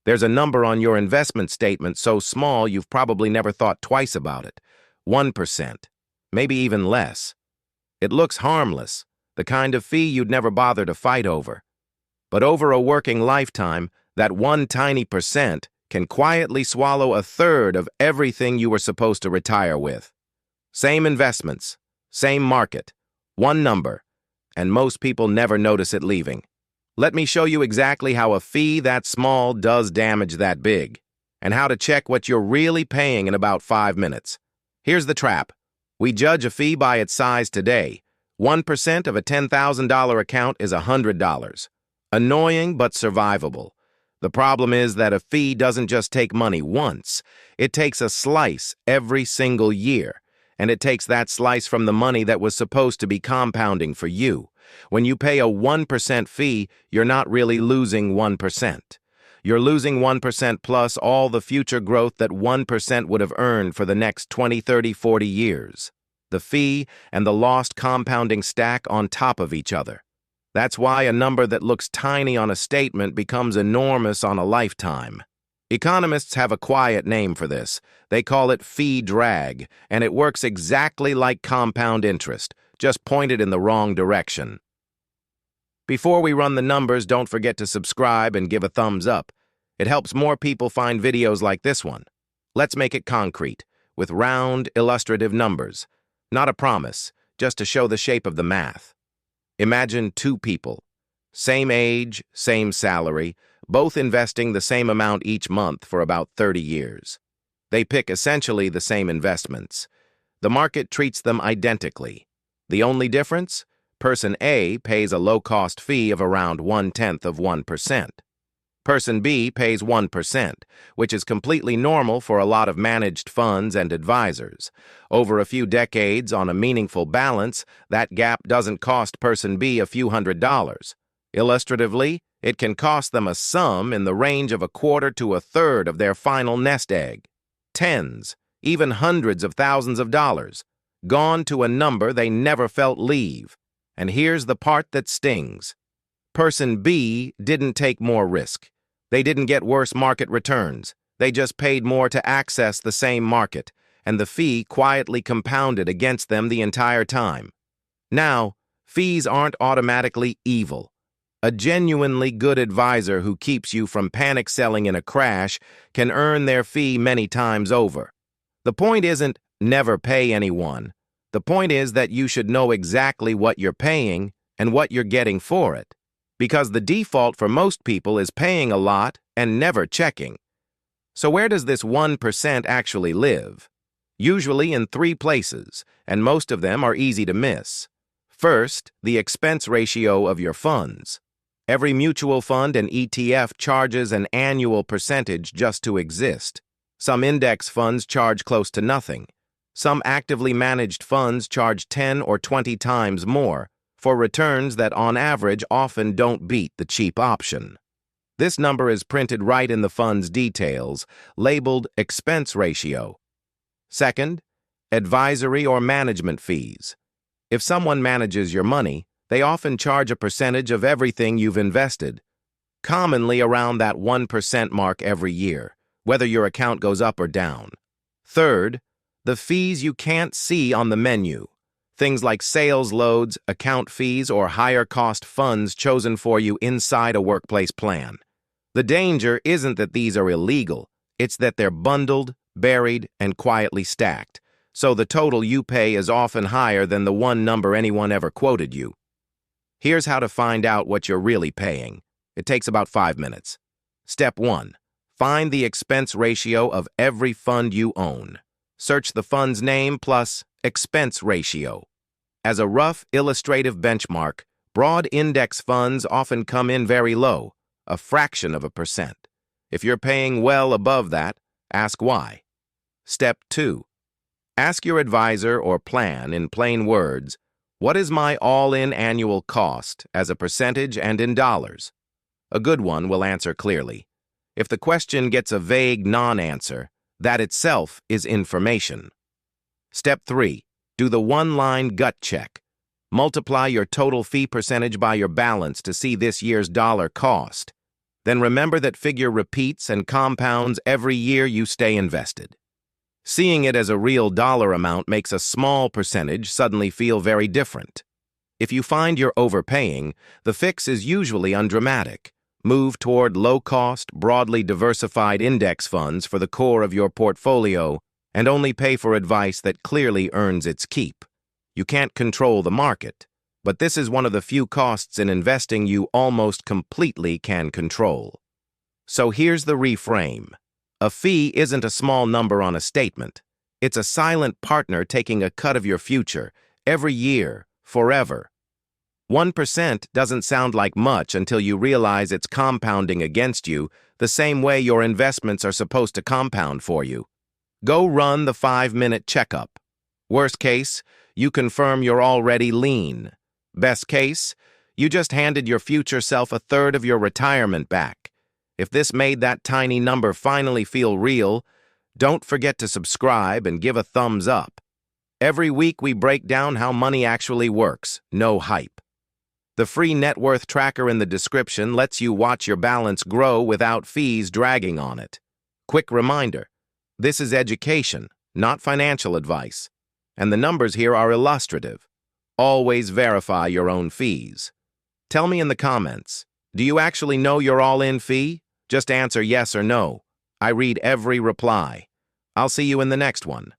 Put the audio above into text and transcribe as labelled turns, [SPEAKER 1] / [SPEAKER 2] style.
[SPEAKER 1] There's a number on your investment statement so small you've probably never thought twice about it. 1%, maybe even less. It looks harmless, the kind of fee you'd never bother to fight over. But over a working lifetime, that one tiny percent can quietly swallow a third of everything you were supposed to retire with. Same investments, same market, one number, and most people never notice it leaving. Let me show you exactly how a fee that small does damage that big, and how to check what you're really paying in about 5 minutes. Here's the trap. We judge a fee by its size today. 1% of a $10,000 account is $100. Annoying but survivable. The problem is that a fee doesn't just take money once. It takes a slice every single year, and it takes that slice from the money that was supposed to be compounding for you. When you pay a 1% fee, you're not really losing 1%. You're losing 1% plus all the future growth that 1% would have earned for the next 20, 30, 40 years. The fee and the lost compounding stack on top of each other. That's why a number that looks tiny on a statement becomes enormous on a lifetime. Economists have a quiet name for this. They call it fee drag, and it works exactly like compound interest, just pointed in the wrong direction. Before we run the numbers, don't forget to subscribe and give a thumbs up. It helps more people find videos like this one. Let's make it concrete, with round, illustrative numbers. Not a promise, just to show the shape of the math. Imagine two people, same age, same salary, both investing the same amount each month for about 30 years. They pick essentially the same investments. The market treats them identically. The only difference? Person A pays a low-cost fee of around 0.1%. Person B pays 1%, which is completely normal for a lot of managed funds and advisors. Over a few decades, on a meaningful balance, that gap doesn't cost Person B a few $100s. Illustratively, it can cost them a sum in the range of a quarter to a third of their final nest egg. Tens, even hundreds of thousands of dollars, gone to a number they never felt leave. And here's the part that stings. Person B didn't take more risk. They didn't get worse market returns. They just paid more to access the same market, and the fee quietly compounded against them the entire time. Now, fees aren't automatically evil. A genuinely good advisor who keeps you from panic selling in a crash can earn their fee many times over. The point isn't never pay anyone. The point is that you should know exactly what you're paying and what you're getting for it. Because the default for most people is paying a lot and never checking. So where does this 1% actually live? Usually in 3 places, and most of them are easy to miss. First, the expense ratio of your funds. Every mutual fund and ETF charges an annual percentage just to exist. Some index funds charge close to nothing. Some actively managed funds charge 10 or 20 times more, for returns that on average often don't beat the cheap option. This number is printed right in the fund's details, labeled expense ratio. Second, advisory or management fees. If someone manages your money, they often charge a percentage of everything you've invested, commonly around that 1% mark every year, whether your account goes up or down. Third, the fees you can't see on the menu. Things like sales loads, account fees, or higher-cost funds chosen for you inside a workplace plan. The danger isn't that these are illegal. It's that they're bundled, buried, and quietly stacked. So the total you pay is often higher than the one number anyone ever quoted you. Here's how to find out what you're really paying. It takes about 5 minutes. Step 1. Find the expense ratio of every fund you own. Search the fund's name plus expense ratio. As a rough illustrative benchmark, broad index funds often come in very low, a fraction of a percent. If you're paying well above that, ask why. Step 2. Ask your advisor or plan in plain words, what is my all-in annual cost as a percentage and in dollars? A good one will answer clearly. If the question gets a vague non-answer, that itself is information. Step 3. Do the one-line gut check. Multiply your total fee percentage by your balance to see this year's dollar cost. then remember that figure repeats and compounds every year you stay invested. Seeing it as a real dollar amount makes a small percentage suddenly feel very different. If you find you're overpaying, the fix is usually undramatic. Move toward low-cost, broadly diversified index funds for the core of your portfolio and only pay for advice that clearly earns its keep. You can't control the market, but this is one of the few costs in investing you almost completely can control. So here's the reframe. A fee isn't a small number on a statement. It's a silent partner taking a cut of your future, every year, forever. 1% doesn't sound like much until you realize it's compounding against you the same way your investments are supposed to compound for you. Go run the 5-minute checkup. Worst case, you confirm you're already lean. Best case, you just handed your future self a third of your retirement back. If this made that tiny number finally feel real, don't forget to subscribe and give a thumbs up. Every week we break down how money actually works, no hype. The free net worth tracker in the description lets you watch your balance grow without fees dragging on it. Quick reminder, this is education, not financial advice, and the numbers here are illustrative. Always verify your own fees. Tell me in the comments, do you actually know your all-in fee? Just answer yes or no. I read every reply. I'll see you in the next one.